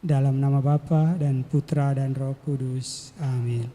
Dalam nama Bapa dan Putra dan Roh Kudus. Amin.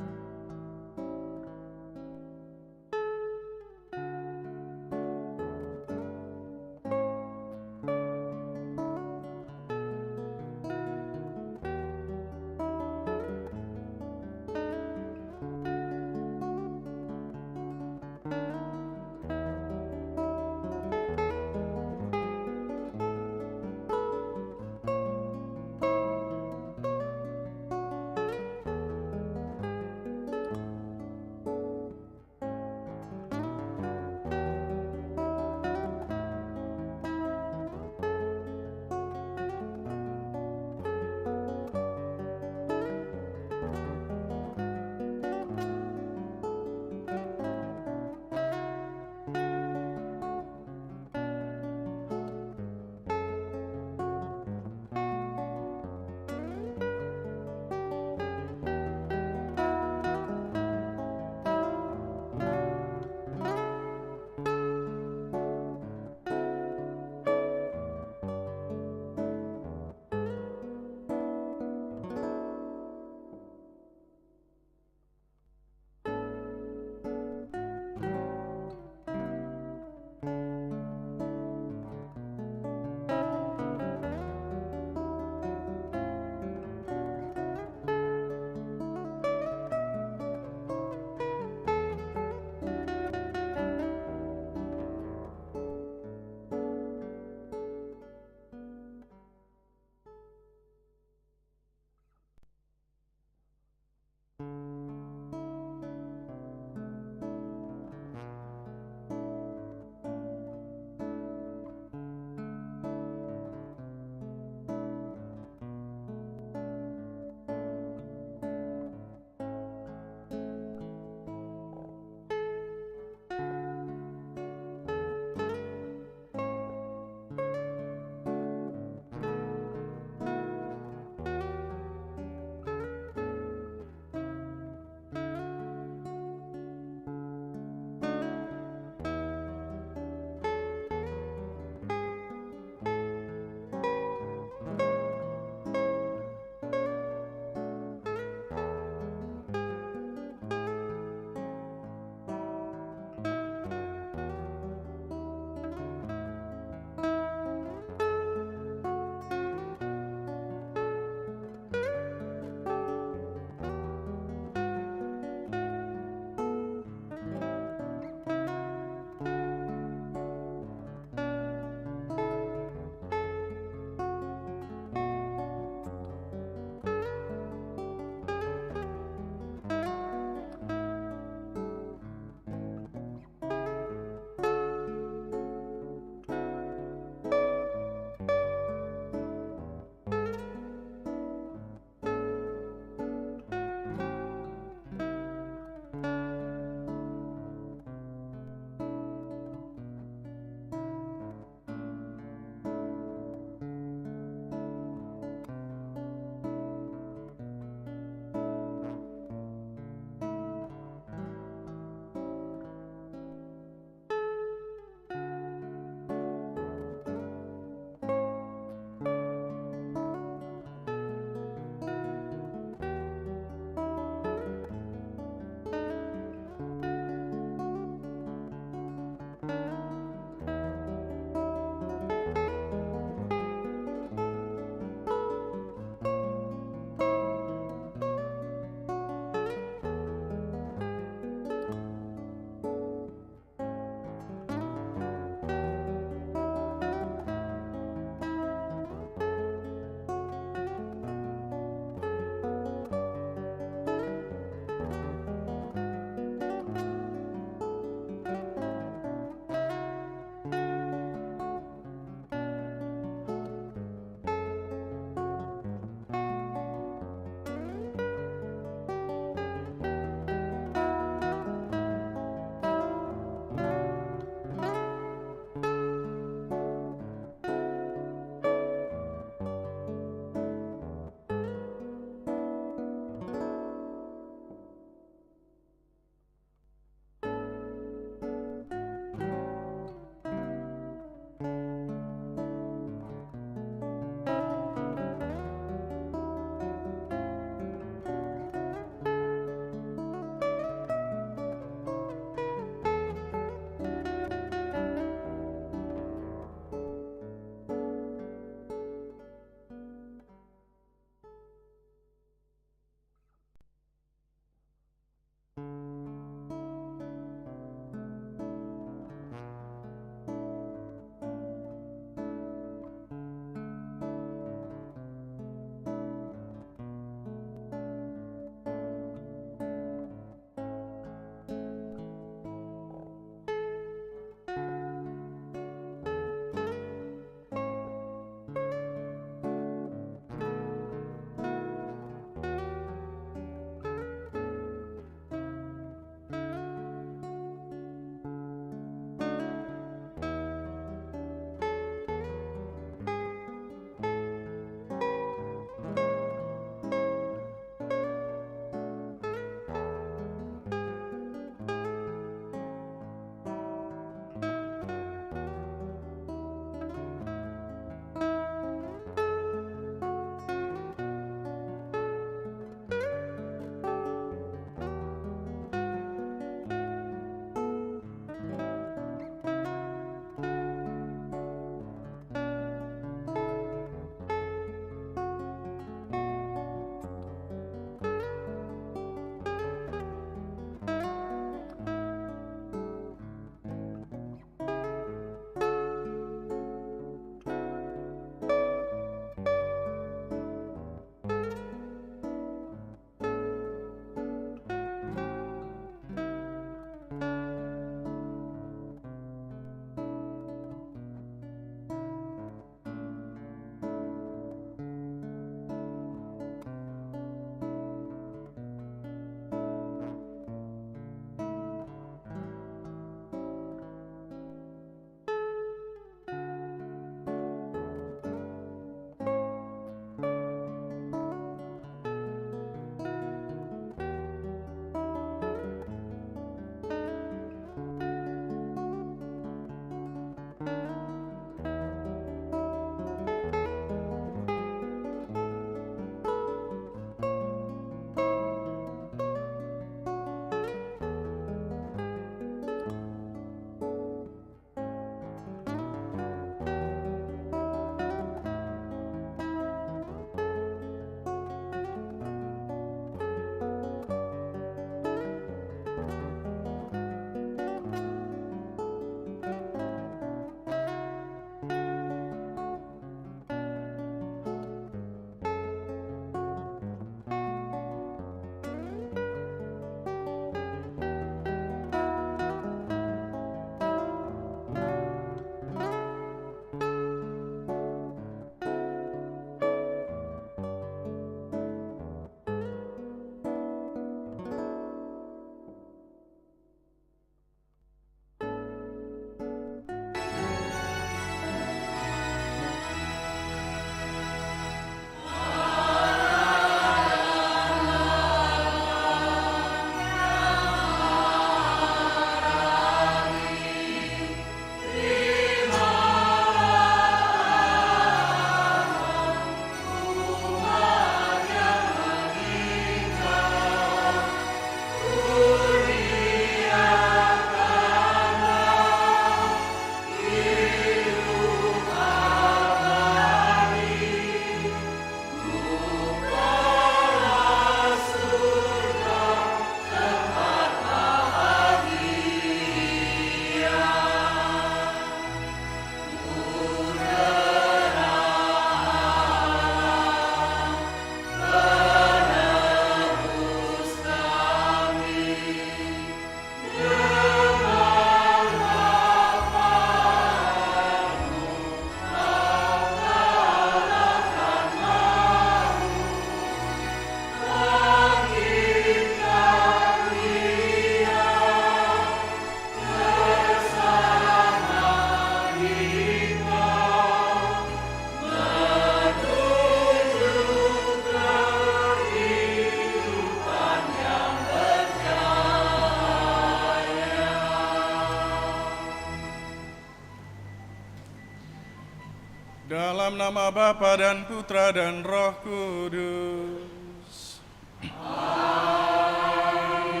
Dalam nama Bapa dan Putra dan Roh Kudus. Amin.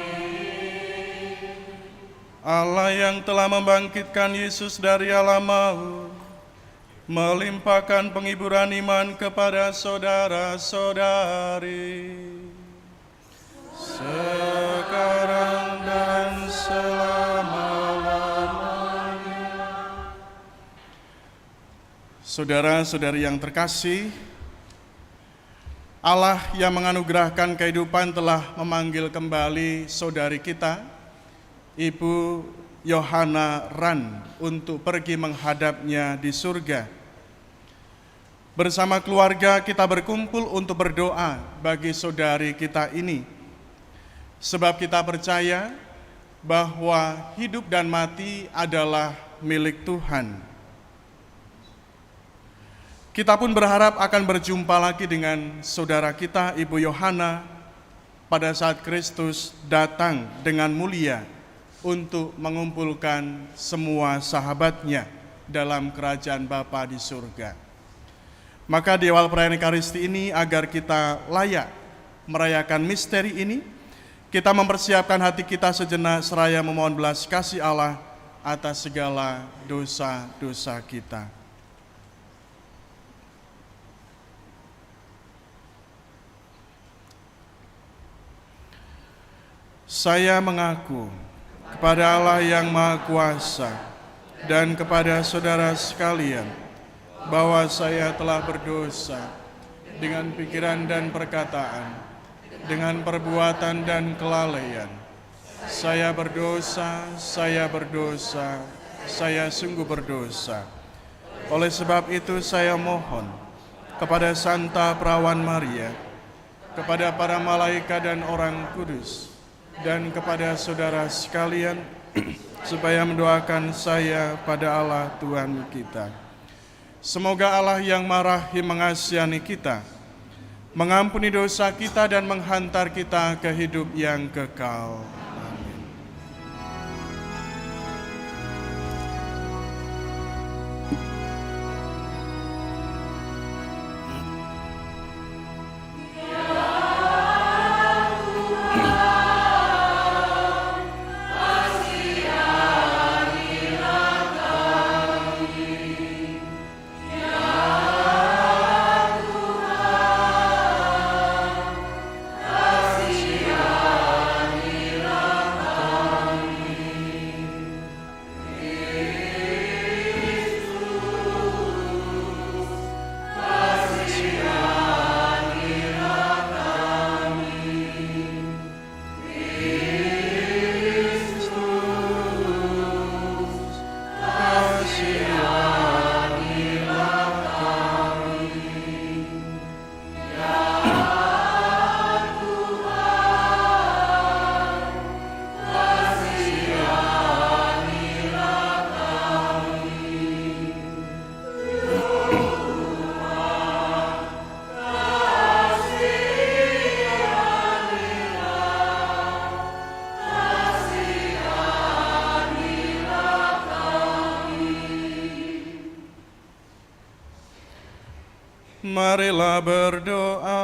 Allah yang telah membangkitkan Yesus dari alam maut, melimpahkan penghiburan iman kepada saudara-saudari, sekarang dan selama-lamanya. Saudara-saudari yang terkasih, Allah yang menganugerahkan kehidupan telah memanggil kembali saudari kita, Ibu Yohana Ran, untuk pergi menghadapnya di surga. Bersama keluarga kita berkumpul untuk berdoa bagi saudari kita ini, sebab kita percaya bahwa hidup dan mati adalah milik Tuhan. Kita pun berharap akan berjumpa lagi dengan saudara kita, Ibu Yohana, pada saat Kristus datang dengan mulia untuk mengumpulkan semua sahabatnya dalam kerajaan Bapa di surga. Maka di awal perayaan Ekaristi ini, agar kita layak merayakan misteri ini, kita mempersiapkan hati kita sejenak seraya memohon belas kasih Allah atas segala dosa-dosa kita. Saya mengaku kepada Allah yang Maha Kuasa dan kepada saudara sekalian bahwa saya telah berdosa dengan pikiran dan perkataan, dengan perbuatan dan kelalaian. Saya berdosa, saya sungguh berdosa. Oleh sebab itu saya mohon kepada Santa Perawan Maria, kepada para malaikat dan orang kudus, dan kepada saudara sekalian, supaya mendoakan saya pada Allah Tuhan kita. Semoga Allah yang Maha Rahim mengasihani kita, mengampuni dosa kita dan menghantar kita ke hidup yang kekal. Amin. Marilah berdoa.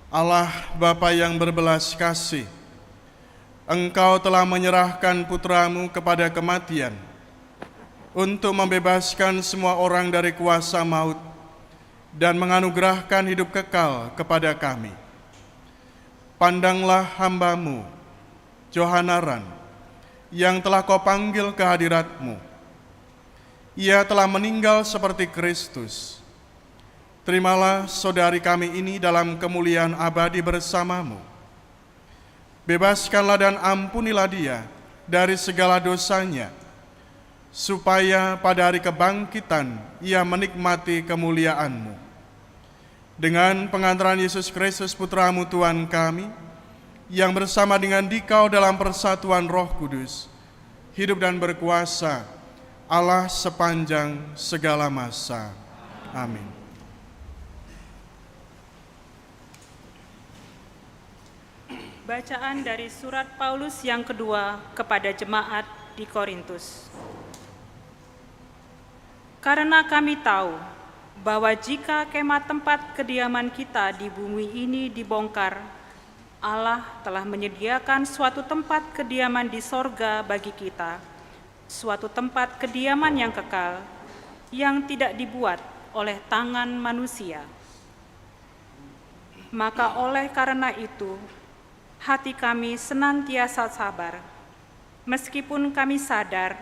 Allah Bapa yang berbelas kasih, Engkau telah menyerahkan putra-Mu kepada kematian untuk membebaskan semua orang dari kuasa maut dan menganugerahkan hidup kekal kepada kami. Pandanglah hamba-Mu, Yohana Ran, yang telah Kau panggil ke hadirat-Mu. Ia telah meninggal seperti Kristus. Terimalah saudari kami ini dalam kemuliaan abadi bersama-Mu. Bebaskanlah dan ampunilah dia dari segala dosanya, supaya pada hari kebangkitan ia menikmati kemuliaan-Mu. Dengan pengantaran Yesus Kristus Putra-Mu Tuhan kami, yang bersama dengan Dikau dalam persatuan Roh Kudus, hidup dan berkuasa Allah sepanjang segala masa. Amin. Bacaan dari surat Paulus yang kedua kepada jemaat di Korintus. Karena kami tahu bahwa jika kemah tempat kediaman kita di bumi ini dibongkar, Allah telah menyediakan suatu tempat kediaman di sorga bagi kita, suatu tempat kediaman yang kekal, yang tidak dibuat oleh tangan manusia. Maka oleh karena itu, hati kami senantiasa sabar, meskipun kami sadar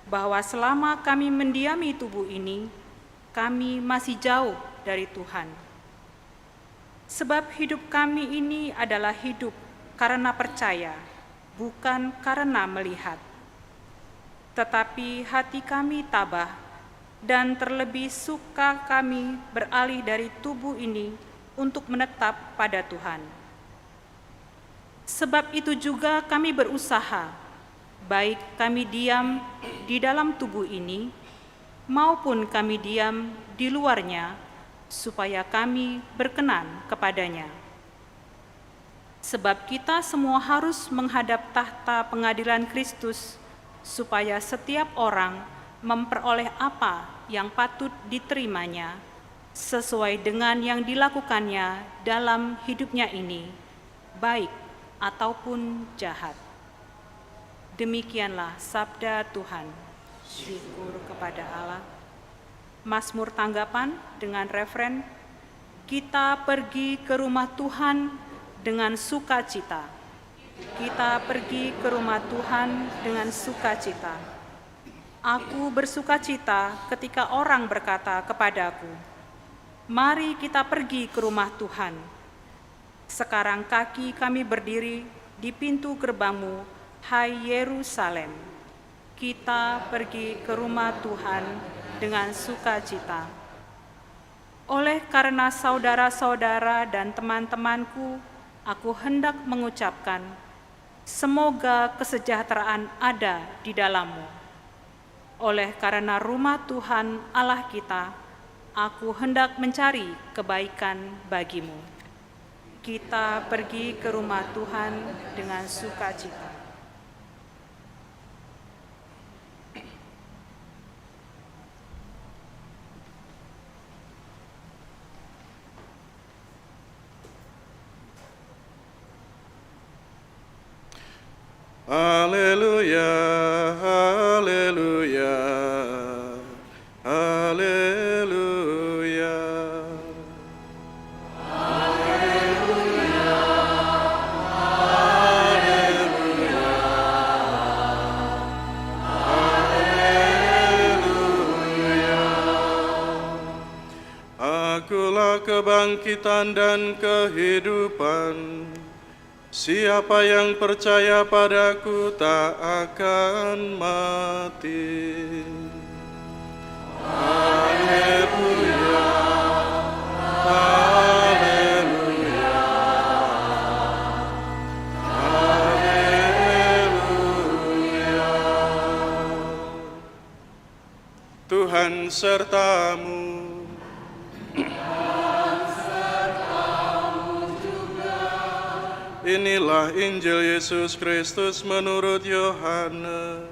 bahwa selama kami mendiami tubuh ini, kami masih jauh dari Tuhan. Sebab hidup kami ini adalah hidup karena percaya, bukan karena melihat. Tetapi hati kami tabah, dan terlebih suka kami beralih dari tubuh ini untuk menetap pada Tuhan. Sebab itu juga kami berusaha, baik kami diam di dalam tubuh ini, maupun kami diam di luarnya, supaya kami berkenan kepadanya. Sebab kita semua harus menghadap tahta pengadilan Kristus, supaya setiap orang memperoleh apa yang patut diterimanya, sesuai dengan yang dilakukannya dalam hidupnya ini, baik ataupun jahat. Demikianlah sabda Tuhan. Syukur kepada Allah. Mazmur tanggapan dengan referen, kita pergi ke rumah Tuhan dengan sukacita. Kita pergi ke rumah Tuhan dengan sukacita. Aku bersukacita ketika orang berkata kepadaku, mari kita pergi ke rumah Tuhan. Sekarang kaki kami berdiri di pintu gerbangmu, hai Yerusalem. Kita pergi ke rumah Tuhan dengan sukacita. Oleh karena saudara-saudara dan teman-temanku, aku hendak mengucapkan, semoga kesejahteraan ada di dalammu. Oleh karena rumah Tuhan Allah kita, aku hendak mencari kebaikan bagimu. Kita pergi ke rumah Tuhan dengan sukacita. Haleluya, haleluya, haleluya. Akulah kebangkitan dan kehidupan. Siapa yang percaya padaku tak akan mati. Haleluya, haleluya, haleluya. Tuhan sertamu. Inilah Injil Yesus Kristus menurut Yohanes.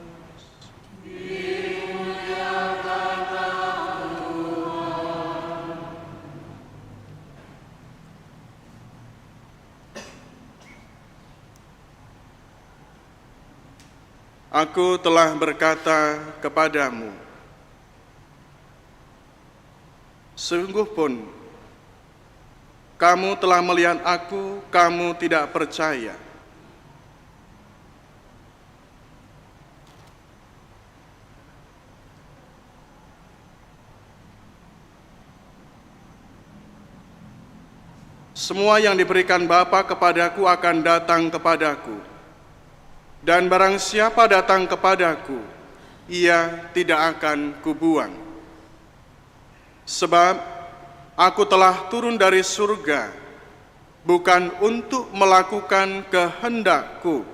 Aku telah berkata kepadamu, sungguh pun kamu telah melihat aku, kamu tidak percaya. Semua yang diberikan Bapa kepadaku akan datang kepadaku, dan barang siapa datang kepadaku, ia tidak akan kubuang. Sebab aku telah turun dari surga, bukan untuk melakukan kehendakku,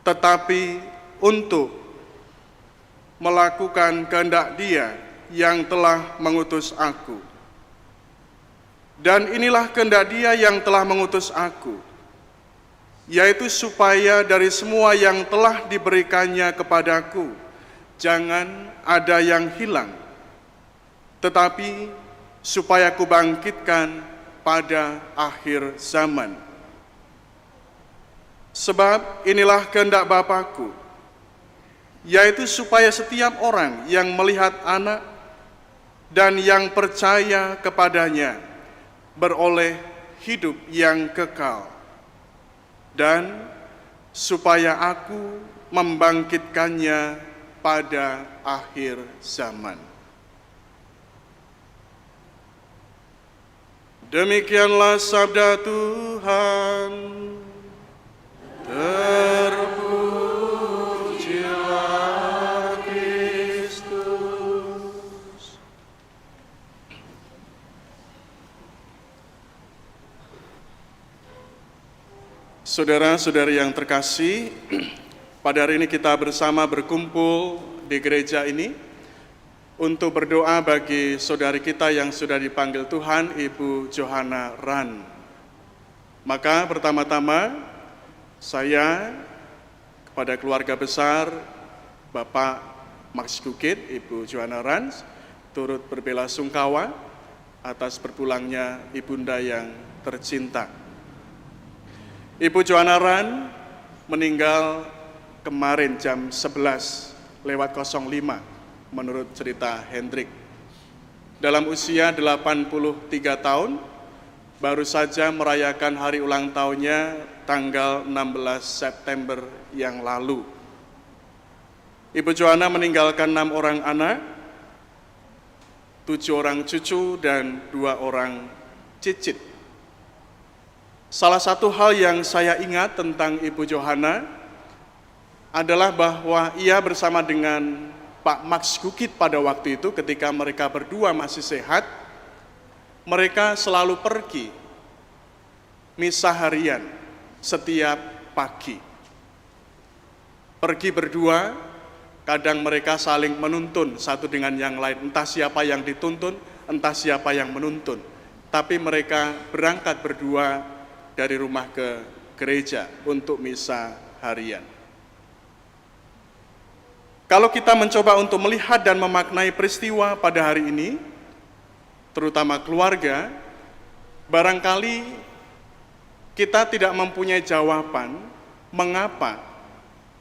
tetapi untuk melakukan kehendak Dia yang telah mengutus aku. Dan inilah kehendak Dia yang telah mengutus aku, yaitu supaya dari semua yang telah diberikannya kepadaku, jangan ada yang hilang, tetapi supaya kubangkitkan pada akhir zaman. Sebab inilah kehendak Bapa-Ku, yaitu supaya setiap orang yang melihat Anak dan yang percaya kepadanya beroleh hidup yang kekal, dan supaya Aku membangkitkannya pada akhir zaman. Demikianlah sabda Tuhan. Terpujilah Kristus. Saudara-saudari yang terkasih, pada hari ini kita bersama berkumpul di gereja ini untuk berdoa bagi saudari kita yang sudah dipanggil Tuhan, Ibu Johanna Ran. Maka pertama-tama saya kepada keluarga besar Bapak Max Kukit, Ibu Johanna Ran, turut berbelasungkawa atas berpulangnya ibunda yang tercinta. Ibu Johanna Ran meninggal kemarin jam 11:05 menurut cerita Hendrik. Dalam usia 83 tahun, baru saja merayakan hari ulang tahunnya tanggal 16 September yang lalu. Ibu Johanna meninggalkan 6 orang anak, 7 orang cucu, dan 2 orang cicit. Salah satu hal yang saya ingat tentang Ibu Johanna adalah bahwa ia bersama dengan Pak Max Kukit pada waktu itu ketika mereka berdua masih sehat, mereka selalu pergi misa harian setiap pagi. Pergi berdua, kadang mereka saling menuntun satu dengan yang lain, entah siapa yang dituntun, entah siapa yang menuntun. Tapi mereka berangkat berdua dari rumah ke gereja untuk misa harian. Kalau kita mencoba untuk melihat dan memaknai peristiwa pada hari ini, terutama keluarga, barangkali kita tidak mempunyai jawaban mengapa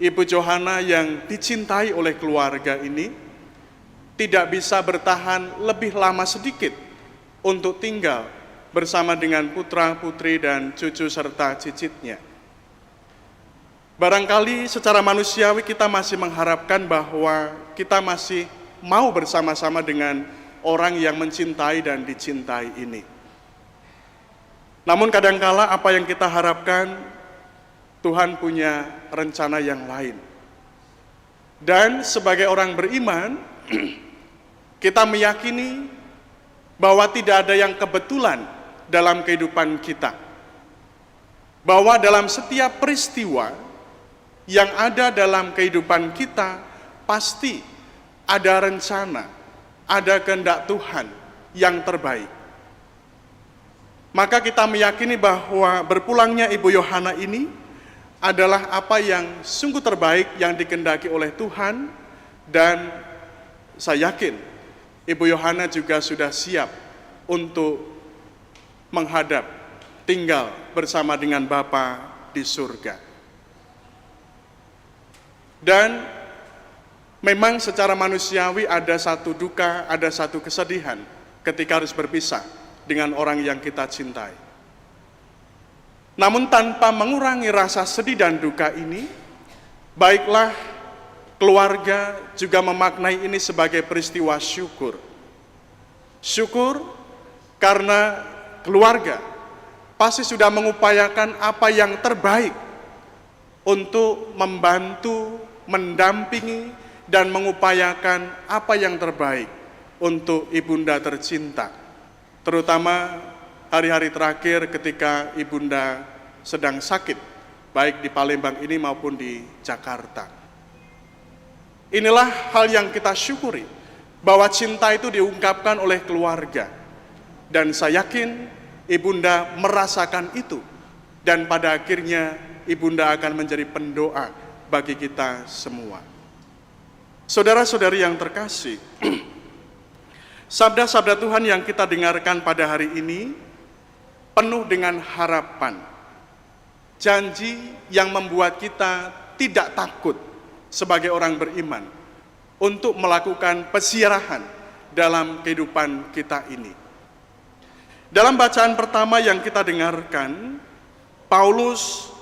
Ibu Johanna yang dicintai oleh keluarga ini tidak bisa bertahan lebih lama sedikit untuk tinggal bersama dengan putra-putri dan cucu serta cicitnya. Barangkali secara manusiawi kita masih mengharapkan bahwa kita masih mau bersama-sama dengan orang yang mencintai dan dicintai ini. Namun kadangkala apa yang kita harapkan, Tuhan punya rencana yang lain. Dan sebagai orang beriman, kita meyakini bahwa tidak ada yang kebetulan dalam kehidupan kita. Bahwa dalam setiap peristiwa yang ada dalam kehidupan kita, pasti ada rencana, ada kehendak Tuhan yang terbaik. Maka kita meyakini bahwa berpulangnya Ibu Johanna ini adalah apa yang sungguh terbaik yang dikehendaki oleh Tuhan, dan saya yakin Ibu Johanna juga sudah siap untuk menghadap tinggal bersama dengan Bapa di surga. Dan memang secara manusiawi ada satu duka, ada satu kesedihan ketika harus berpisah dengan orang yang kita cintai. Namun tanpa mengurangi rasa sedih dan duka ini, baiklah keluarga juga memaknai ini sebagai peristiwa syukur. Syukur karena keluarga pasti sudah mengupayakan apa yang terbaik untuk membantu, mendampingi, dan mengupayakan apa yang terbaik untuk ibunda tercinta. Terutama hari-hari terakhir ketika ibunda sedang sakit, baik di Palembang ini maupun di Jakarta. Inilah hal yang kita syukuri, bahwa cinta itu diungkapkan oleh keluarga. Dan saya yakin ibunda merasakan itu, dan pada akhirnya Ibunda akan menjadi pendoa bagi kita semua. Saudara-saudari yang terkasih, sabda-sabda Tuhan yang kita dengarkan pada hari ini penuh dengan harapan, janji yang membuat kita tidak takut sebagai orang beriman untuk melakukan pesiarahan dalam kehidupan kita ini. Dalam bacaan pertama yang kita dengarkan, Paulus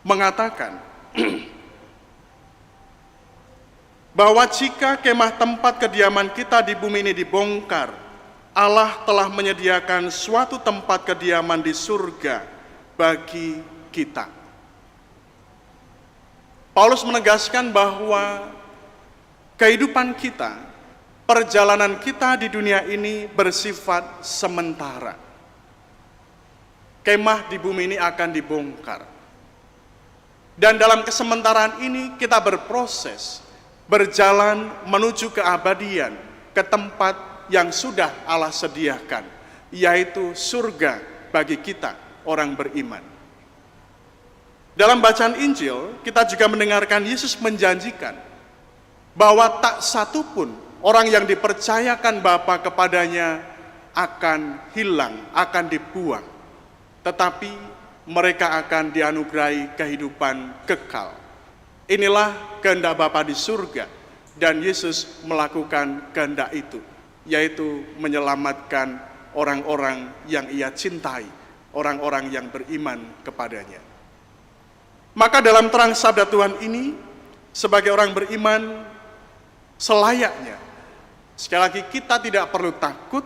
mengatakan bahwa jika kemah tempat kediaman kita di bumi ini dibongkar, Allah telah menyediakan suatu tempat kediaman di surga bagi kita. Paulus menegaskan bahwa kehidupan kita, perjalanan kita di dunia ini bersifat sementara. Kemah di bumi ini akan dibongkar. Dan dalam kesementaraan ini kita berproses, berjalan menuju keabadian, ke tempat yang sudah Allah sediakan, yaitu surga bagi kita, orang beriman. Dalam bacaan Injil, kita juga mendengarkan Yesus menjanjikan bahwa tak satu pun orang yang dipercayakan Bapa kepadanya akan hilang, akan dibuang, tetapi mereka akan dianugerahi kehidupan kekal. Inilah kehendak Bapa di surga, dan Yesus melakukan kehendak itu, yaitu menyelamatkan orang-orang yang Ia cintai, orang-orang yang beriman kepadanya. Maka dalam terang sabda Tuhan ini, sebagai orang beriman, selayaknya, sekali lagi kita tidak perlu takut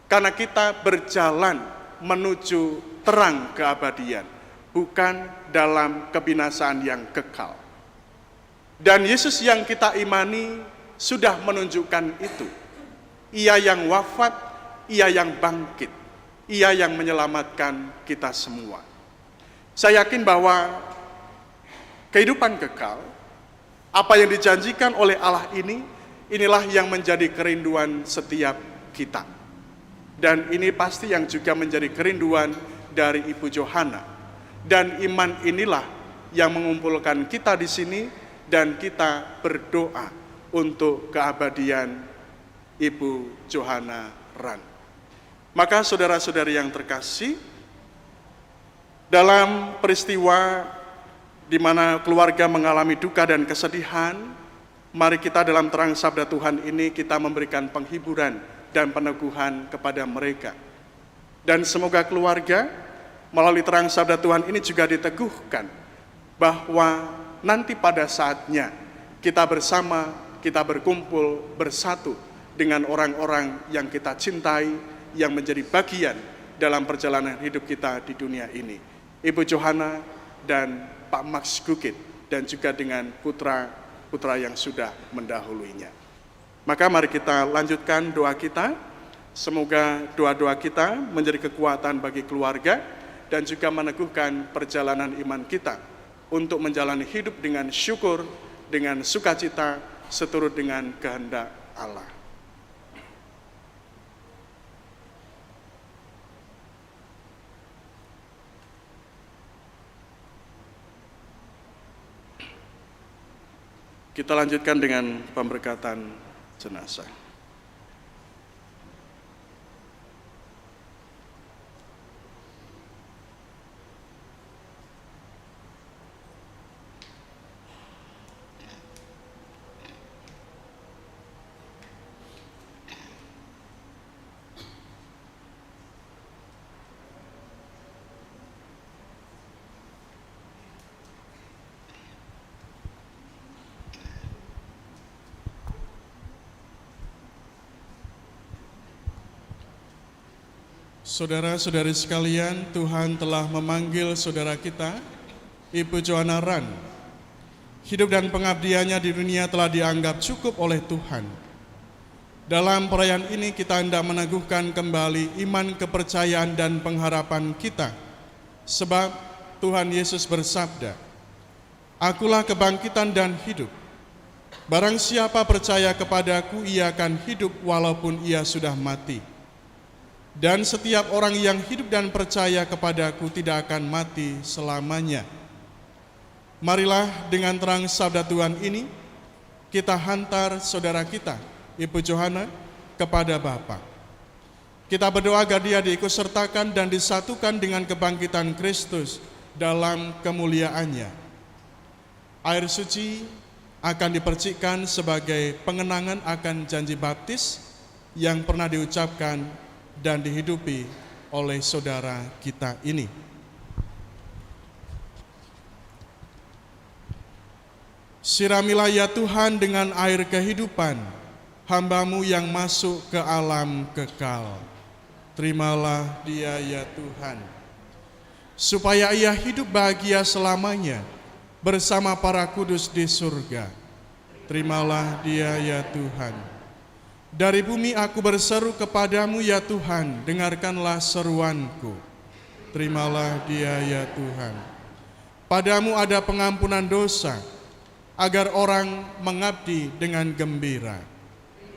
karena kita berjalan menuju terang keabadian, bukan dalam kebinasaan yang kekal. Dan Yesus yang kita imani sudah menunjukkan itu. Ia yang wafat, Ia yang bangkit, Ia yang menyelamatkan kita semua. Saya yakin bahwa kehidupan kekal, apa yang dijanjikan oleh Allah ini, inilah yang menjadi kerinduan setiap kita. Dan ini pasti yang juga menjadi kerinduan dari Ibu Johana. Dan iman inilah yang mengumpulkan kita di sini, dan kita berdoa untuk keabadian Ibu Johana Ran. Maka saudara-saudari yang terkasih, dalam peristiwa di mana keluarga mengalami duka dan kesedihan, mari kita dalam terang sabda Tuhan ini kita memberikan penghiburan dan peneguhan kepada mereka. Dan semoga keluarga melalui terang sabda Tuhan ini juga diteguhkan bahwa nanti pada saatnya kita bersama, kita berkumpul bersatu dengan orang-orang yang kita cintai, yang menjadi bagian dalam perjalanan hidup kita di dunia ini. Ibu Johana dan Pak Max Gukit, dan juga dengan putra-putra yang sudah mendahuluinya. Maka mari kita lanjutkan doa kita. Semoga doa-doa kita menjadi kekuatan bagi keluarga dan juga meneguhkan perjalanan iman kita untuk menjalani hidup dengan syukur, dengan sukacita, seturut dengan kehendak Allah. Kita lanjutkan dengan pemberkatan jenazah. Saudara-saudari sekalian, Tuhan telah memanggil saudara kita, Ibu Johana Ran. Hidup dan pengabdiannya di dunia telah dianggap cukup oleh Tuhan. Dalam perayaan ini kita hendak meneguhkan kembali iman, kepercayaan, dan pengharapan kita. Sebab Tuhan Yesus bersabda, "Akulah kebangkitan dan hidup. Barang siapa percaya kepadaku, ia akan hidup walaupun ia sudah mati. Dan setiap orang yang hidup dan percaya kepadaku tidak akan mati selamanya." Marilah dengan terang sabda Tuhan ini, kita hantar saudara kita, Ibu Johana, kepada Bapa. Kita berdoa agar dia diikutsertakan dan disatukan dengan kebangkitan Kristus dalam kemuliaannya. Air suci akan dipercikkan sebagai pengenangan akan janji baptis yang pernah diucapkan dan dihidupi oleh saudara kita ini. Siramilah ya Tuhan dengan air kehidupan hamba-Mu yang masuk ke alam kekal. Terimalah dia ya Tuhan, supaya ia hidup bahagia selamanya bersama para kudus di surga. Terimalah dia ya Tuhan. Dari bumi aku berseru kepadamu ya Tuhan, dengarkanlah seruanku. Terimalah dia ya Tuhan. Padamu ada pengampunan dosa, agar orang mengabdi dengan gembira.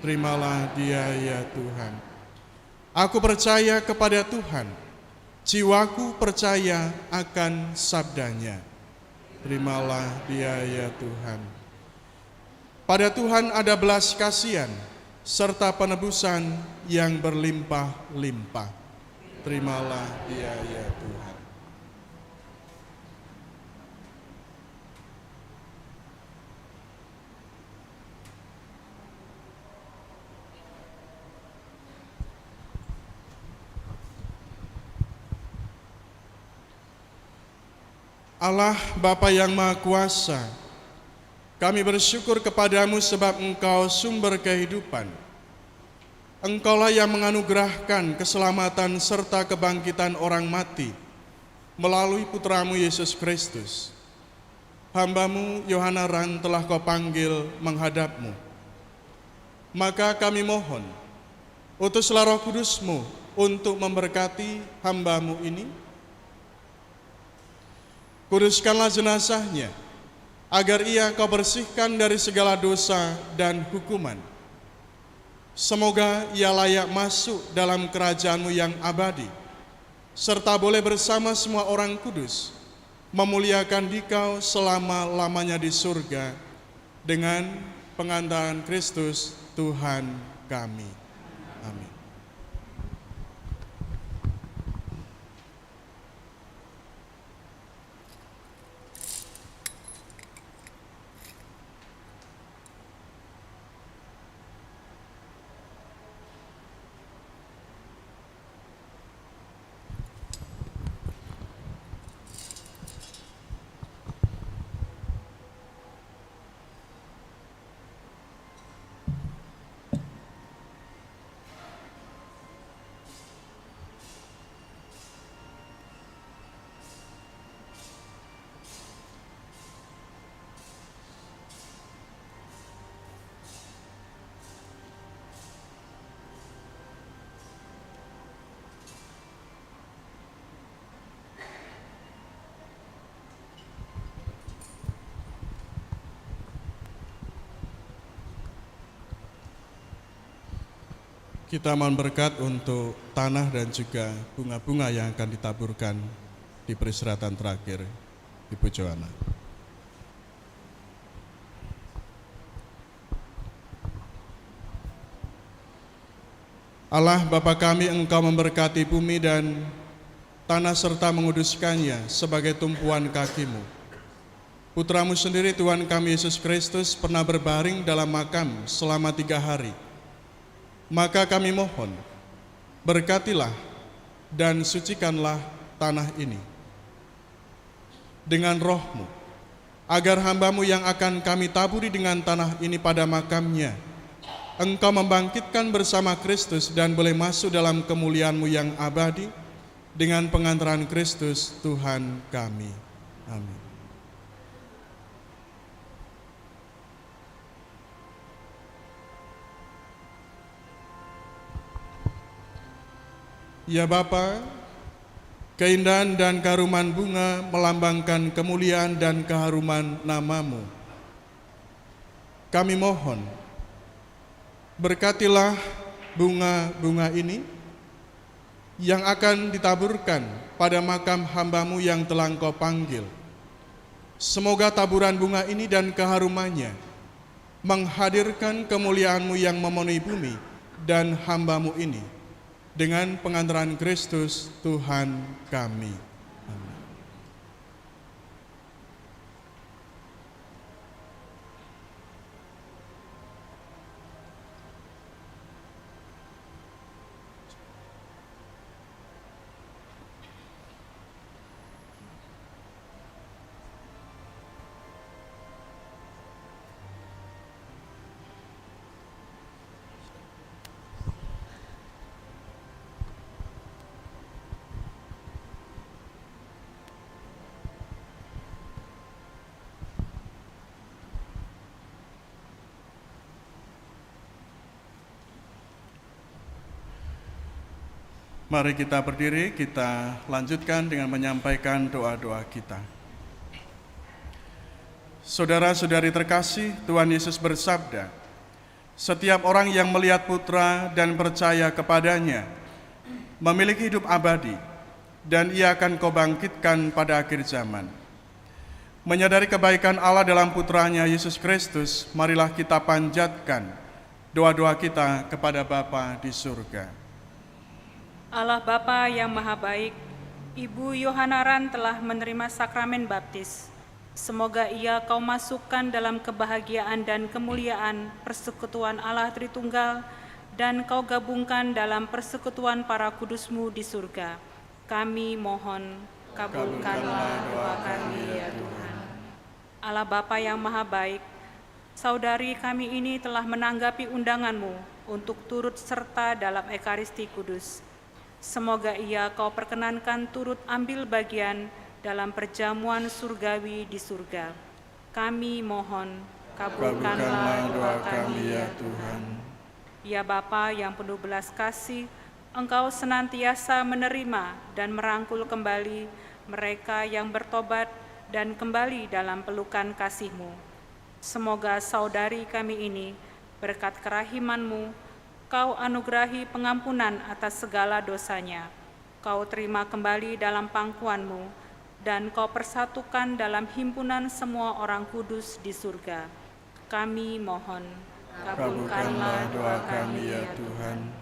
Terimalah dia ya Tuhan. Aku percaya kepada Tuhan, jiwaku percaya akan sabdanya. Terimalah dia ya Tuhan. Pada Tuhan ada belas kasihan, serta penebusan yang berlimpah-limpah. Terimalah dia ya Tuhan. Allah Bapa yang Maha Kuasa, kami bersyukur kepadamu sebab Engkau sumber kehidupan. Engkaulah yang menganugerahkan keselamatan serta kebangkitan orang mati melalui Putramu Yesus Kristus. Hamba-Mu Yohana Ran telah Kau panggil menghadap-Mu. Maka kami mohon, utuslah Roh Kudus-Mu untuk memberkati hamba-Mu ini. Kuduskanlah jenazahnya, agar ia Kau bersihkan dari segala dosa dan hukuman. Semoga ia layak masuk dalam kerajaan-Mu yang abadi, serta boleh bersama semua orang kudus, memuliakan Dikau selama-lamanya di surga, dengan pengantaran Kristus Tuhan kami. Amin. Kita mohon berkat untuk tanah dan juga bunga-bunga yang akan ditaburkan di peristirahatan terakhir Ibu Johana. Allah Bapa kami, Engkau memberkati bumi dan tanah serta menguduskannya sebagai tumpuan kaki-Mu. Putra-Mu sendiri Tuhan kami Yesus Kristus pernah berbaring dalam makam selama 3 hari. Maka kami mohon, berkatilah dan sucikanlah tanah ini dengan Roh-Mu, agar hamba-Mu yang akan kami taburi dengan tanah ini pada makamnya, Engkau membangkitkan bersama Kristus dan boleh masuk dalam kemuliaan-Mu yang abadi dengan pengantaran Kristus Tuhan kami. Amin. Ya Bapa, keindahan dan keharuman bunga melambangkan kemuliaan dan keharuman nama-Mu. Kami mohon, berkatilah bunga-bunga ini yang akan ditaburkan pada makam hamba-Mu yang telah Engkau panggil. Semoga taburan bunga ini dan keharumannya menghadirkan kemuliaan-Mu yang memenuhi bumi dan hamba-Mu ini, dengan pengantaran Kristus Tuhan kami. Amin. Mari kita berdiri, kita lanjutkan dengan menyampaikan doa-doa kita. Saudara-saudari terkasih, Tuhan Yesus bersabda, "Setiap orang yang melihat Putra dan percaya kepadanya memiliki hidup abadi, dan Ia akan Kau bangkitkan pada akhir zaman." Menyadari kebaikan Allah dalam Putranya Yesus Kristus, marilah kita panjatkan doa-doa kita kepada Bapa di surga. Allah Bapa yang Maha Baik, Ibu Yohanaran telah menerima sakramen baptis. Semoga ia Kau masukkan dalam kebahagiaan dan kemuliaan persekutuan Allah Tritunggal, dan Kau gabungkan dalam persekutuan para kudus-Mu di surga. Kami mohon, kabulkanlah doa kami ya Tuhan. Allah Bapa yang Maha Baik, saudari kami ini telah menanggapi undangan-Mu untuk turut serta dalam Ekaristi Kudus. Semoga ia Kau perkenankan turut ambil bagian dalam perjamuan surgawi di surga. Kami mohon, kabulkanlah doa kami ya Tuhan. Ya Bapa yang penuh belas kasih, Engkau senantiasa menerima dan merangkul kembali mereka yang bertobat dan kembali dalam pelukan kasih-Mu. Semoga saudari kami ini, berkat kerahiman-Mu, Kau anugerahi pengampunan atas segala dosanya. Kau terima kembali dalam pangkuan-Mu, dan Kau persatukan dalam himpunan semua orang kudus di surga. Kami mohon, kabulkanlah doa kami ya Tuhan.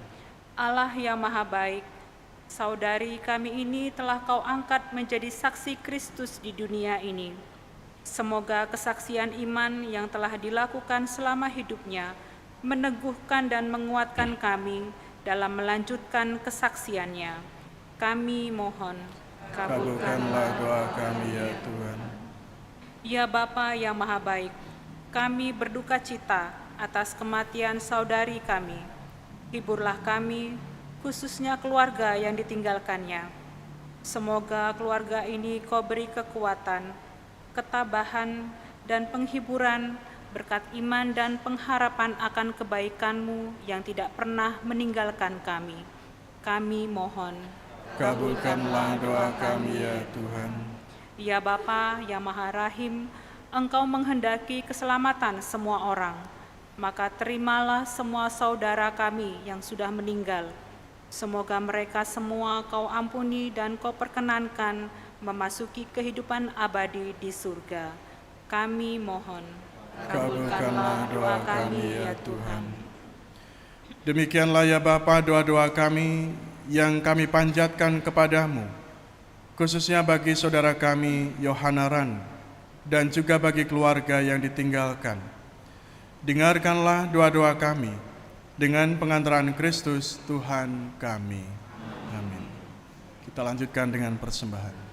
Allah yang Maha Baik, saudari kami ini telah Kau angkat menjadi saksi Kristus di dunia ini. Semoga kesaksian iman yang telah dilakukan selama hidupnya meneguhkan dan menguatkan kami dalam melanjutkan kesaksiannya. Kami mohon, kabulkanlah doa kami ya Tuhan. Ya Bapa yang Maha Baik, kami berduka cita atas kematian saudari kami. Hiburlah kami, khususnya keluarga yang ditinggalkannya. Semoga keluarga ini Kau beri kekuatan, ketabahan, dan penghiburan berkat iman dan pengharapan akan kebaikan-Mu yang tidak pernah meninggalkan kami. Kami mohon, kabulkanlah doa kami ya Tuhan. Ya Bapa yang Maha Rahim, Engkau menghendaki keselamatan semua orang, maka terimalah semua saudara kami yang sudah meninggal. Semoga mereka semua Kau ampuni dan Kau perkenankan memasuki kehidupan abadi di surga. Kami mohon, kabulkanlah doa kami ya Tuhan. Demikianlah ya Bapa doa-doa kami yang kami panjatkan kepadamu, khususnya bagi saudara kami Yohanaran dan juga bagi keluarga yang ditinggalkan. Dengarkanlah doa-doa kami dengan pengantaran Kristus Tuhan kami. Amin. Kita lanjutkan dengan persembahan.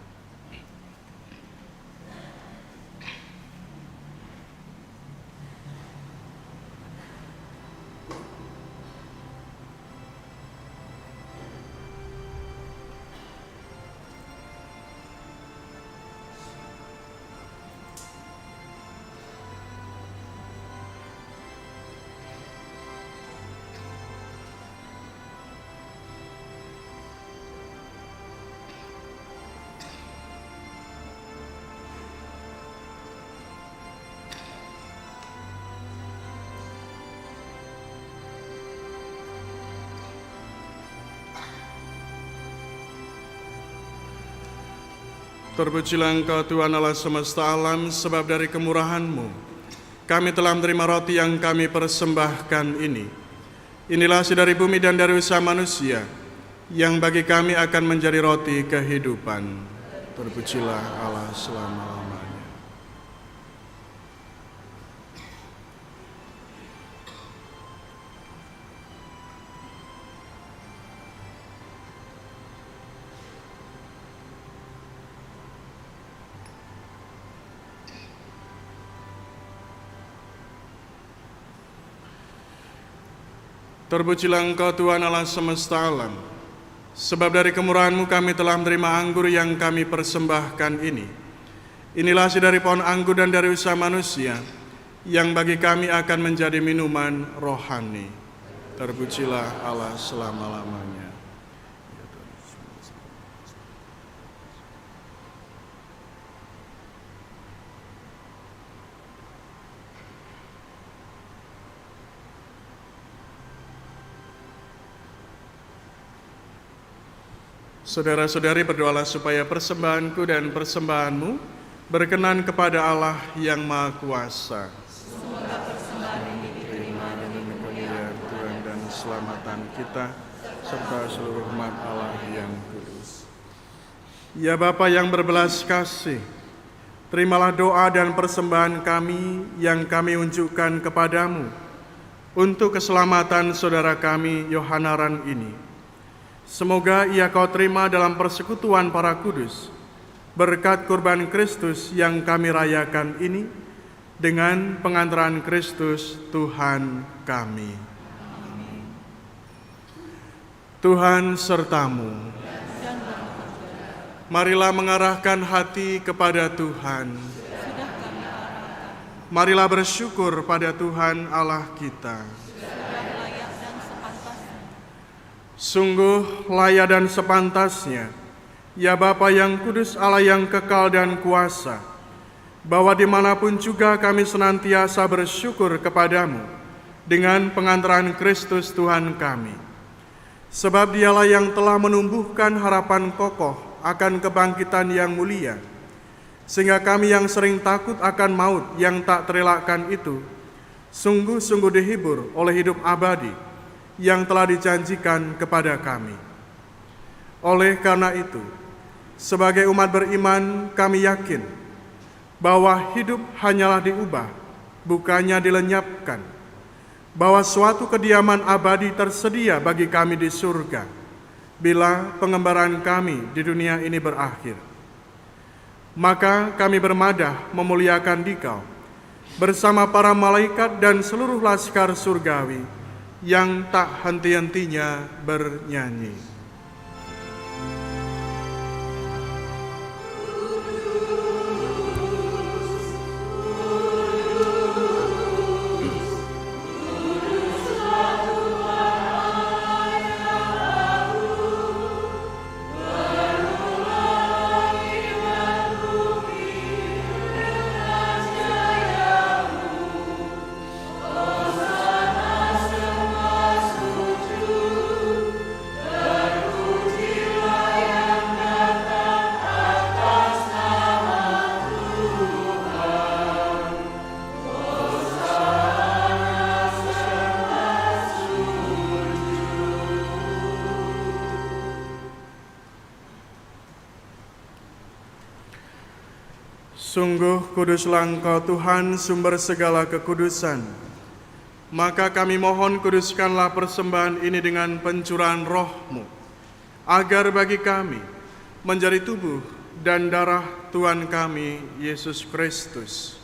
Terpujilah Engkau Tuhan Allah semesta alam, sebab dari kemurahan-Mu kami telah menerima roti yang kami persembahkan ini. Inilah hasil dari bumi dan dari usaha manusia, yang bagi kami akan menjadi roti kehidupan. Terpujilah Allah selama-lamanya. Terpujilah Engkau Tuhan Allah semesta alam, sebab dari kemurahan-Mu kami telah menerima anggur yang kami persembahkan ini. Inilah hasil dari pohon anggur dan dari usaha manusia, yang bagi kami akan menjadi minuman rohani. Terpujilah Allah selama-lamanya. Saudara-saudari, berdoalah supaya persembahanku dan persembahanmu berkenan kepada Allah yang Maha Kuasa. Semoga persembahan ini diterima demi kemuliaan Tuhan dan keselamatan kita, serta seluruh umat Allah yang kudus. Ya Bapa yang berbelas kasih, terimalah doa dan persembahan kami yang kami unjukkan kepadamu untuk keselamatan saudara kami Yohanaran ini. Semoga ia Kau terima dalam persekutuan para kudus, berkat kurban Kristus yang kami rayakan ini, dengan pengantaran Kristus Tuhan kami. Amin. Tuhan sertamu. Marilah mengarahkan hati kepada Tuhan. Marilah bersyukur pada Tuhan Allah kita. Sungguh layak dan sepantasnya, ya Bapa yang kudus, Allah yang kekal dan kuasa, bahwa dimanapun juga kami senantiasa bersyukur kepadamu dengan pengantaran Kristus Tuhan kami. Sebab Dialah yang telah menumbuhkan harapan kokoh akan kebangkitan yang mulia, sehingga kami yang sering takut akan maut yang tak terelakkan itu, sungguh-sungguh dihibur oleh hidup abadi yang telah dijanjikan kepada kami. Oleh karena itu, sebagai umat beriman, kami yakin bahwa hidup hanyalah diubah, bukannya dilenyapkan, bahwa suatu kediaman abadi tersedia bagi kami di surga bila pengembaraan kami di dunia ini berakhir. Maka kami bermadah memuliakan Dikau bersama para malaikat dan seluruh laskar surgawi yang tak henti-hentinya bernyanyi. Sungguh kuduslah Engkau Tuhan, sumber segala kekudusan. Maka kami mohon, kuduskanlah persembahan ini dengan pencurahan Roh-Mu, agar bagi kami menjadi tubuh dan darah Tuhan kami, Yesus Kristus.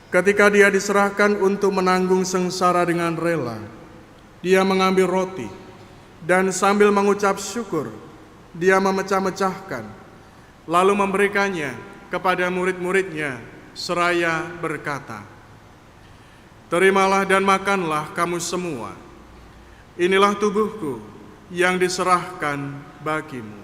Ketika Dia diserahkan untuk menanggung sengsara dengan rela, Dia mengambil roti, dan sambil mengucap syukur, Dia memecah-mecahkan, lalu memberikannya kepada murid-muridnya seraya berkata, "Terimalah dan makanlah kamu semua. Inilah tubuhku yang diserahkan bagimu."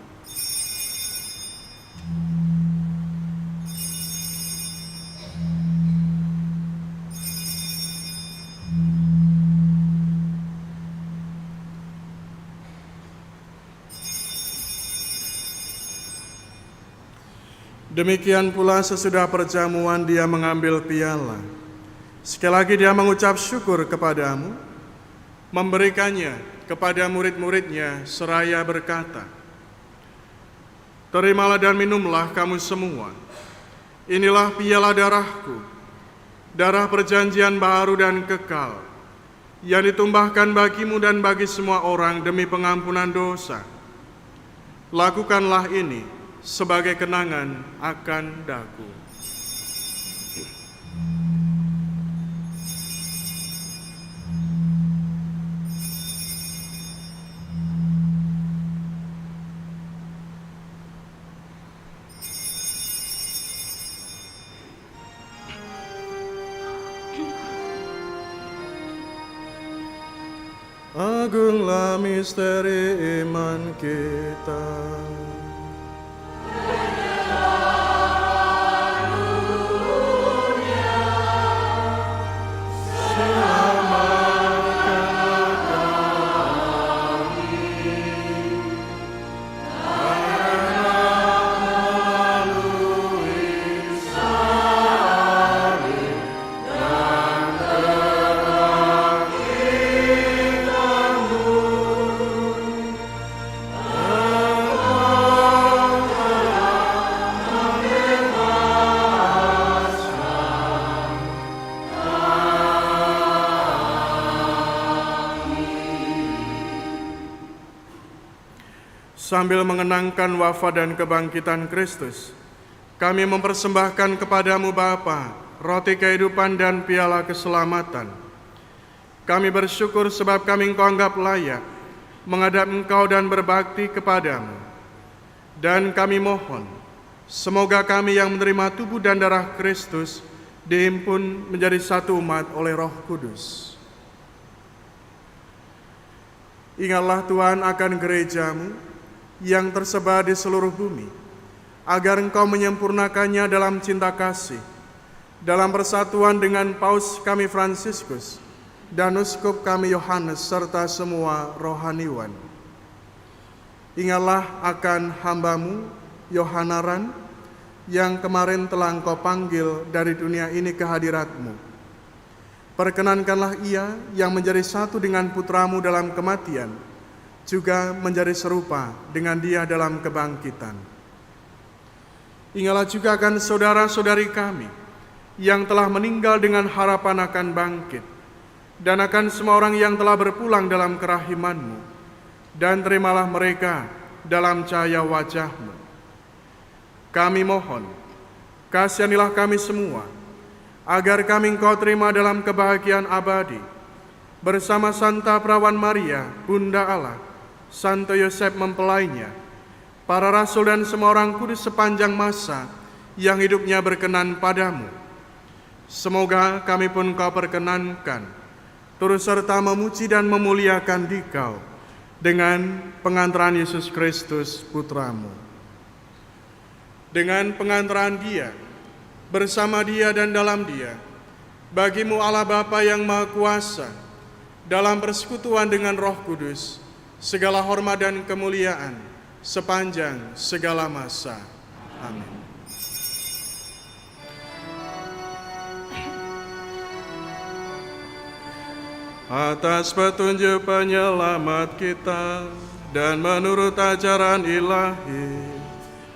Demikian pula sesudah perjamuan dia mengambil piala. Sekali lagi dia mengucap syukur kepadamu, memberikannya kepada murid-muridnya seraya berkata, "Terimalah dan minumlah kamu semua. Inilah piala darahku, darah perjanjian baru dan kekal, yang ditumbahkan bagimu dan bagi semua orang demi pengampunan dosa. Lakukanlah ini sebagai kenangan akan daku." Agunglah misteri iman kita. Sambil mengenangkan wafat dan kebangkitan Kristus, kami mempersembahkan kepadamu Bapa, roti kehidupan dan piala keselamatan. Kami bersyukur sebab kami Engkau anggap layak menghadap Engkau dan berbakti kepadamu. Dan kami mohon, semoga kami yang menerima tubuh dan darah Kristus dihimpun menjadi satu umat oleh Roh Kudus. Ingatlah Tuhan akan gerejamu yang tersebar di seluruh bumi, agar Engkau menyempurnakannya dalam cinta kasih, dalam persatuan dengan Paus kami Fransiskus dan Uskup kami Yohanes serta semua rohaniwan. Ingatlah akan hambamu Yohanaran yang kemarin telah Engkau panggil dari dunia ini ke hadirat-Mu. Perkenankanlah ia yang menjadi satu dengan putramu dalam kematian, juga menjadi serupa dengan dia dalam kebangkitan. Ingatlah juga akan saudara-saudari kami yang telah meninggal dengan harapan akan bangkit, dan akan semua orang yang telah berpulang dalam kerahiman-Mu, dan terimalah mereka dalam cahaya wajah-Mu. Kami mohon, kasihanilah kami semua, agar kami Engkau terima dalam kebahagiaan abadi, bersama Santa Perawan Maria, Bunda Allah, Santo Yosef mempelainya, para rasul dan semua orang kudus sepanjang masa yang hidupnya berkenan padamu. Semoga kami pun Kau perkenankan, turut serta memuji dan memuliakan Dikau dengan pengantaran Yesus Kristus Putramu. Dengan pengantaran Dia, bersama Dia dan dalam Dia, bagimu Allah Bapa yang Maha Kuasa, dalam persekutuan dengan Roh Kudus, segala hormat dan kemuliaan sepanjang segala masa. Amin. Atas petunjuk penyelamat kita dan menurut ajaran ilahi,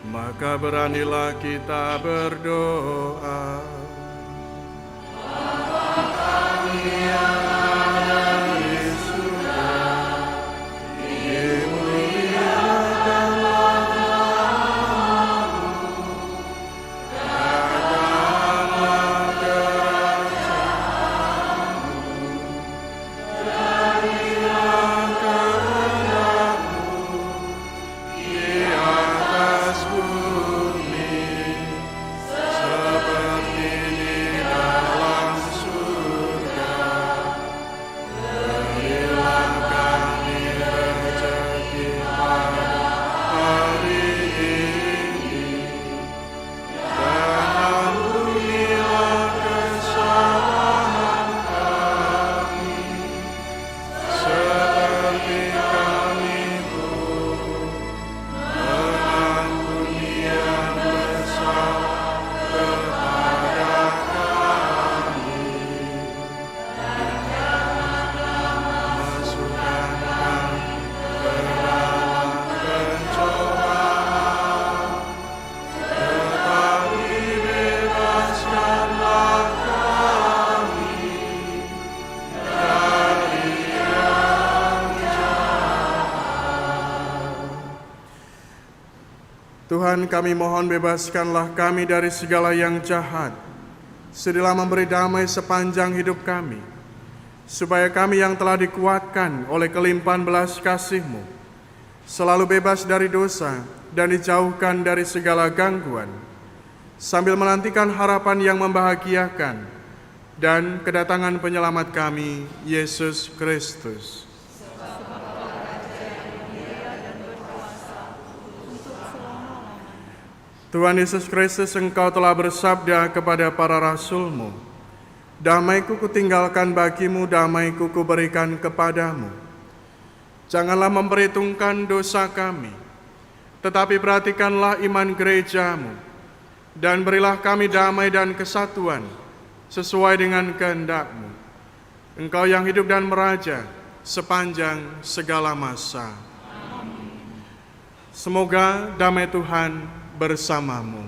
maka beranilah kita berdoa. Bapa kami yang seperti Tuhan, kami mohon bebaskanlah kami dari segala yang jahat, sedialah memberi damai sepanjang hidup kami, supaya kami yang telah dikuatkan oleh kelimpahan belas kasih-Mu, selalu bebas dari dosa dan dijauhkan dari segala gangguan, sambil menantikan harapan yang membahagiakan dan kedatangan penyelamat kami, Yesus Kristus. Tuhan Yesus Kristus, Engkau telah bersabda kepada para rasul-Mu, "Damai-Ku kutinggalkan bagimu, damai-Ku kuberikan kepadamu. Janganlah memperhitungkan dosa kami, tetapi perhatikanlah iman gereja-Mu, dan berilah kami damai dan kesatuan sesuai dengan kehendak-Mu. Engkau yang hidup dan meraja sepanjang segala masa." Semoga damai Tuhan bersamamu.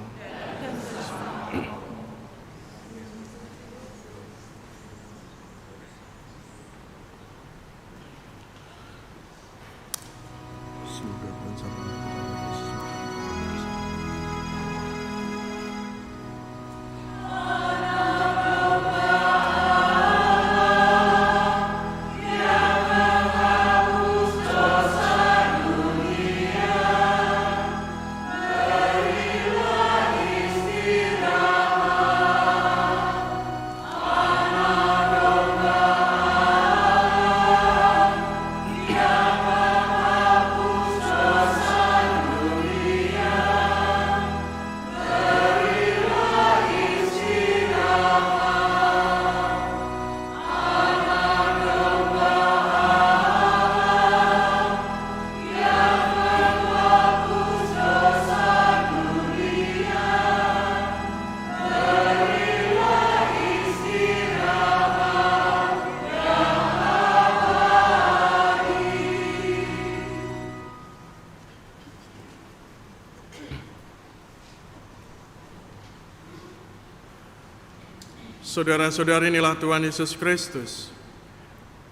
Saudara-saudari, inilah Tuhan Yesus Kristus,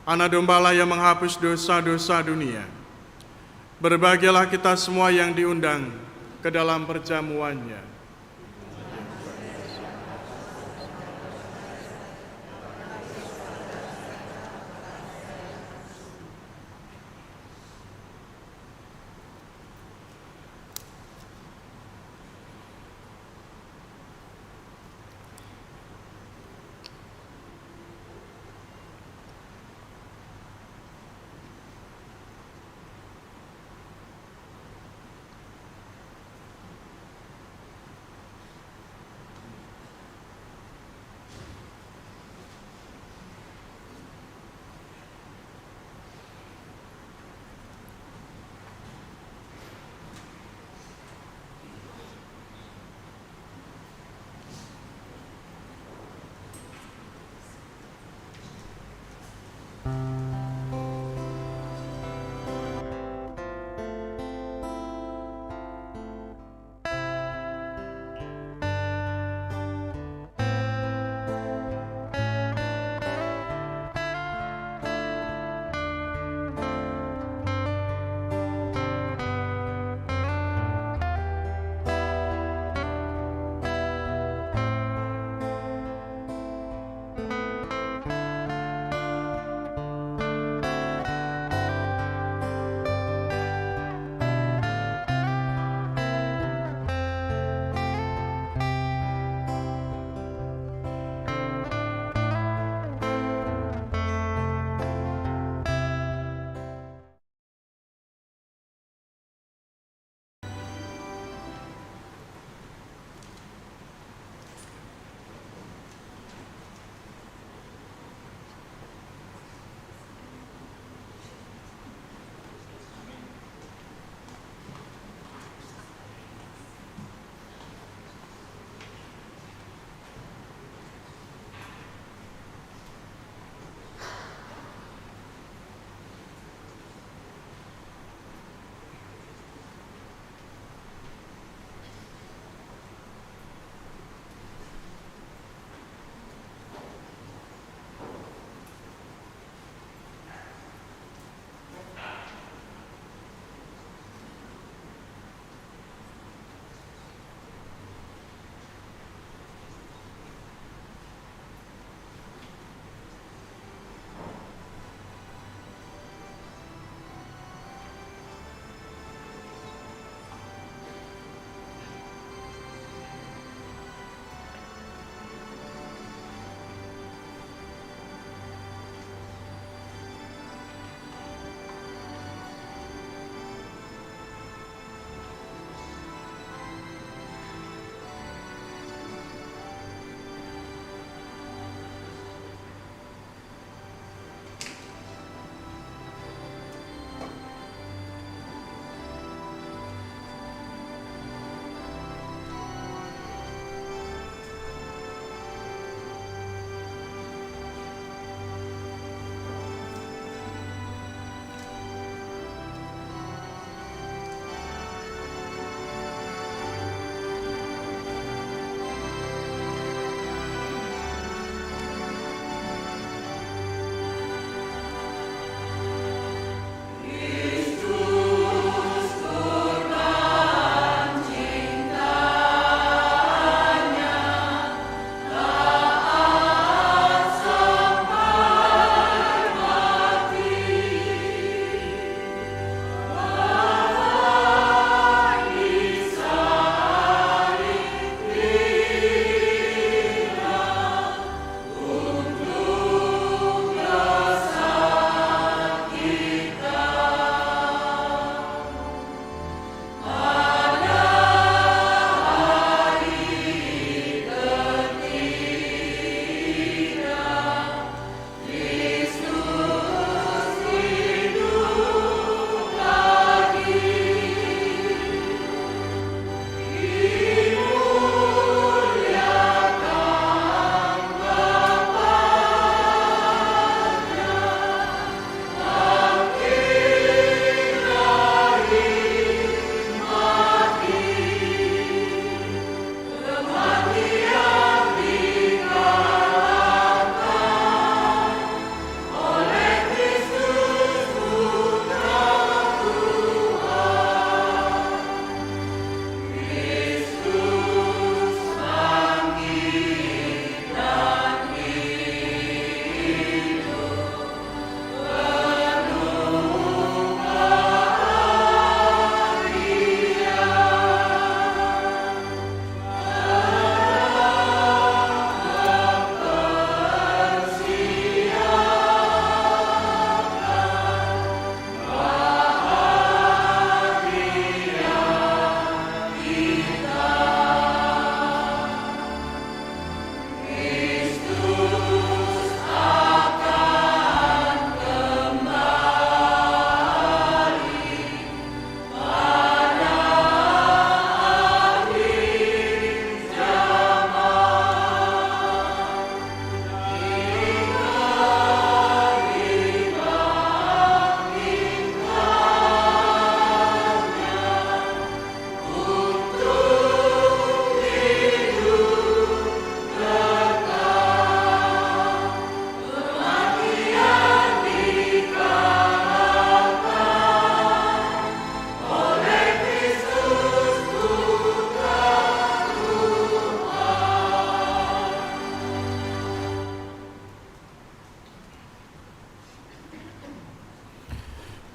Anak Domba Allah yang menghapus dosa-dosa dunia. Berbahagialah kita semua yang diundang ke dalam perjamuannya.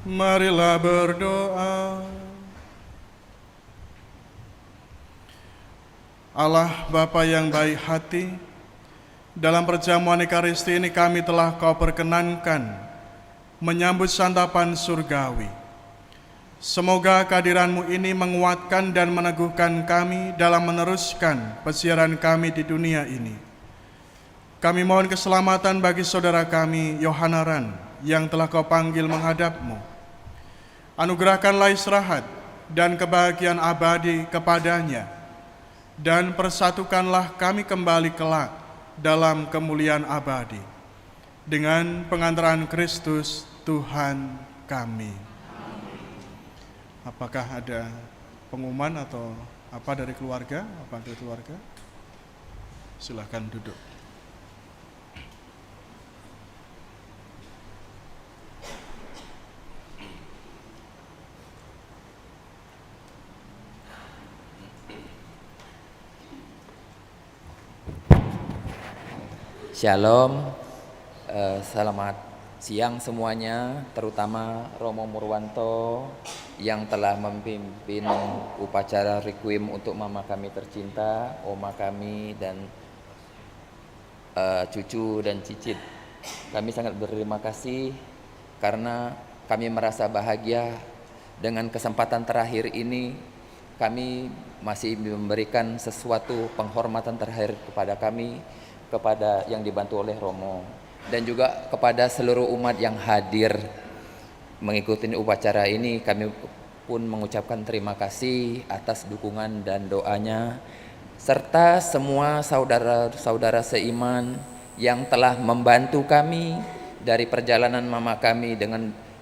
Marilah berdoa. Allah Bapa yang baik hati, dalam perjamuan Ekaristi ini kami telah Kau perkenankan menyambut santapan surgawi. Semoga kehadiran-Mu ini menguatkan dan meneguhkan kami dalam meneruskan pesiaran kami di dunia ini. Kami mohon keselamatan bagi saudara kami Yohanaran yang telah Kau panggil menghadap-Mu. Anugerahkanlah istirahat dan kebahagiaan abadi kepadanya, dan persatukanlah kami kembali kelak dalam kemuliaan abadi dengan pengantaran Kristus Tuhan kami. Apakah ada pengumuman atau apa dari keluarga? Apa dari keluarga? Silakan duduk. Shalom, selamat siang semuanya, terutama Romo Murwanto yang telah memimpin upacara requiem untuk mama kami tercinta, oma kami, dan cucu dan cicit. Kami sangat berterima kasih karena kami merasa bahagia dengan kesempatan terakhir ini. Kami masih memberikan sesuatu penghormatan terakhir kepada kami, kepada yang dibantu oleh Romo, dan juga kepada seluruh umat yang hadir mengikuti upacara ini. Kami pun mengucapkan terima kasih atas dukungan dan doanya, serta semua saudara-saudara seiman yang telah membantu kami dari perjalanan mama kami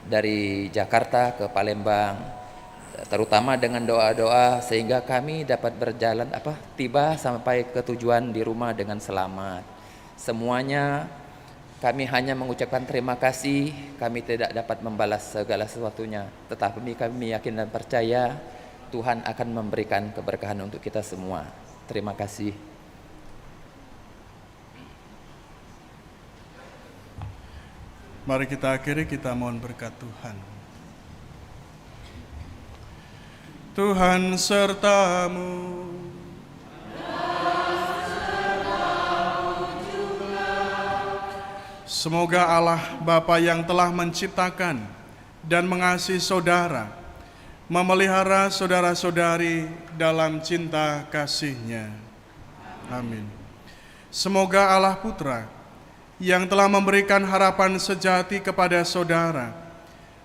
dari Jakarta ke Palembang, terutama dengan doa-doa sehingga kami dapat tiba sampai ke tujuan di rumah dengan selamat. Semuanya kami hanya mengucapkan terima kasih. Kami tidak dapat membalas segala sesuatunya, tetapi kami yakin dan percaya Tuhan akan memberikan keberkahan untuk kita semua. Terima kasih. Mari kita akhiri, kita mohon berkat Tuhan. Tuhan sertamu. Semoga Allah Bapa yang telah menciptakan dan mengasihi saudara, memelihara saudara-saudari dalam cinta kasih-Nya. Amin. Semoga Allah Putra yang telah memberikan harapan sejati kepada saudara,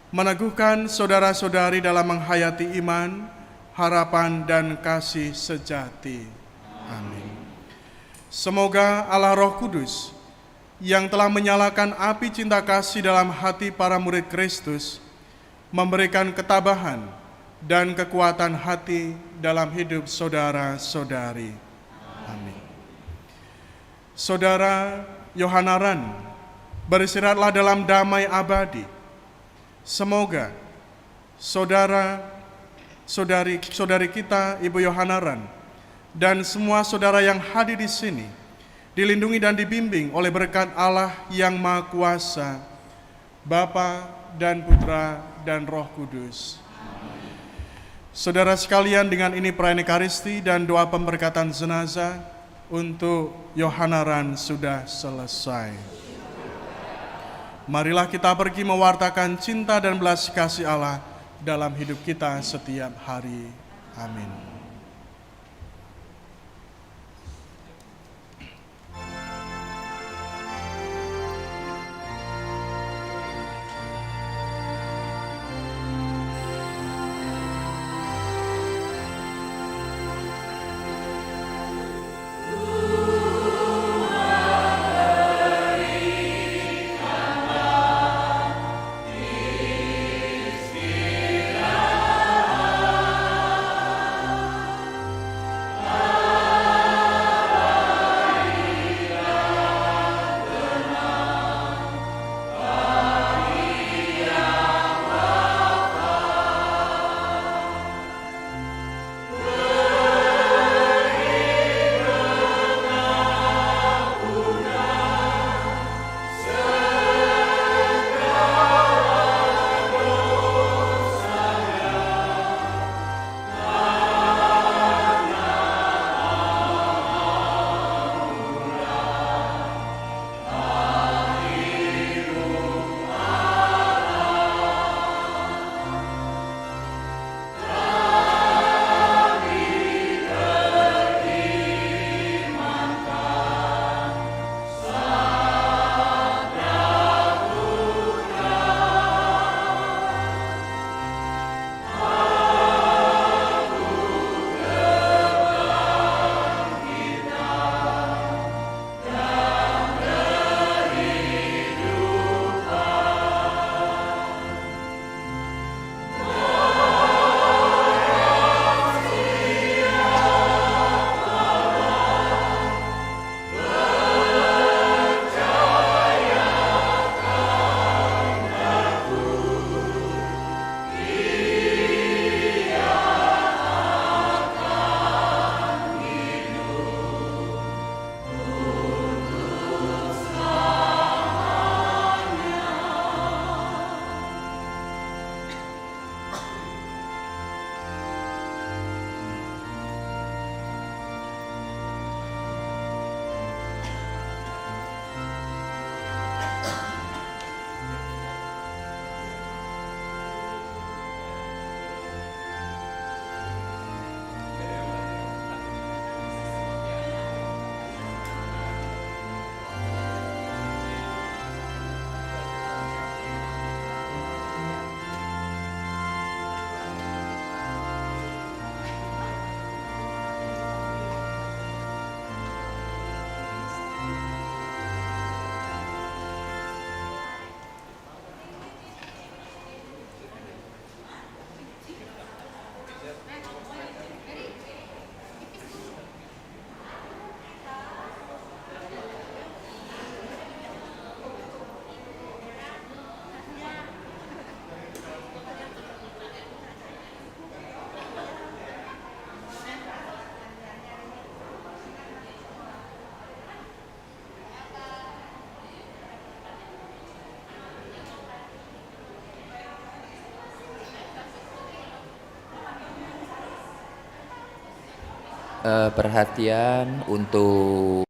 meneguhkan saudara-saudari dalam menghayati iman, harapan dan kasih sejati. Amin. Semoga Allah Roh Kudus yang telah menyalakan api cinta kasih dalam hati para murid Kristus, memberikan ketabahan dan kekuatan hati dalam hidup saudara-saudari. Amin. Saudara Yohanaran, beristirahatlah dalam damai abadi. Semoga saudari kita Ibu Yohanaran dan semua saudara yang hadir di sini dilindungi dan dibimbing oleh berkat Allah yang Maha Kuasa, Bapa dan Putra dan Roh Kudus. Saudara sekalian, dengan ini perayaan Ekaristi dan doa pemberkatan jenazah untuk Yohanaran sudah selesai. Marilah kita pergi mewartakan cinta dan belas kasih Allah dalam hidup kita setiap hari. Amin. perhatian untuk